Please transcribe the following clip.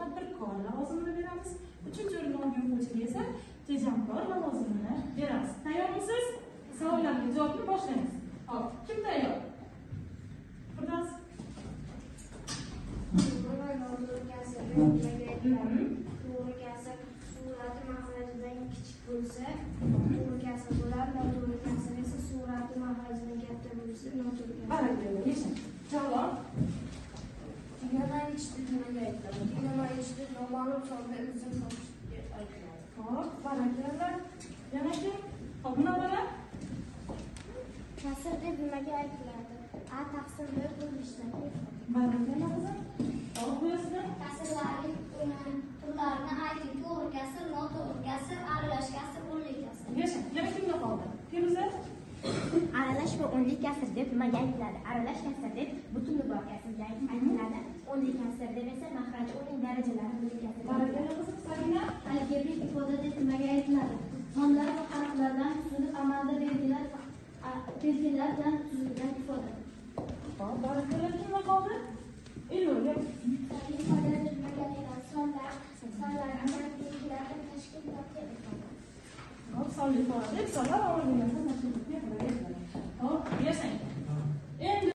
tadbirkor lavozimini beramiz. 3-o'rinni olgan o'quvchiga esa tejamkor lavozimini beramiz. Tayyormisiz? Savollarga javobni boshlaymiz. Hop, kim tayyor? Firdavs. To'g'ri kasr surati mahrajidan kichik bo'lsa, to'g'ri kasr bo'lar, noto'g'ri kasr esa surati mahrajidan katta bo'lsa, noto'g'ri kasr. Barakalla, yashin. Javob. Yana yetishdi nimaga aytiladi? Yana yetishdi noma'lum sonda izn topishga aytiladi. Hop, barakalla. Yana kim? Hop, Munavvara. Kasr deb nimaga aytiladi? A taqsim deb bo'lishdan. Barakalla qizim. Hop, buyursin. Kasrlarning turlarini ayting. To'g'ri kasr, noto'g'ri kasr, aralash kasr, o'nlik kasr. Yashin. Yana kimga qoldi? Feruza. Aralash va o'nlik kasr deb nimaga aytiladi? Aralash kasr deb butun bor kasrga aytiladi. O'nlik kasr deb esa mahraj uning darajalari bo'yicha kasr. Barakalla qizim. Sabina. Algebrik ifoda deb nimaga aytiladi? Sonlar va harflardan tuzilib amalda belgilar bilan tuzilgan ifoda. Hop, barakalla. Kimga qoldi? Elnur. Ifoda deb nimaga aytiladi? Sonlar amal belgilari tashkil topgan ifoda. Hop, sonli ifoda deb sonlar olingan.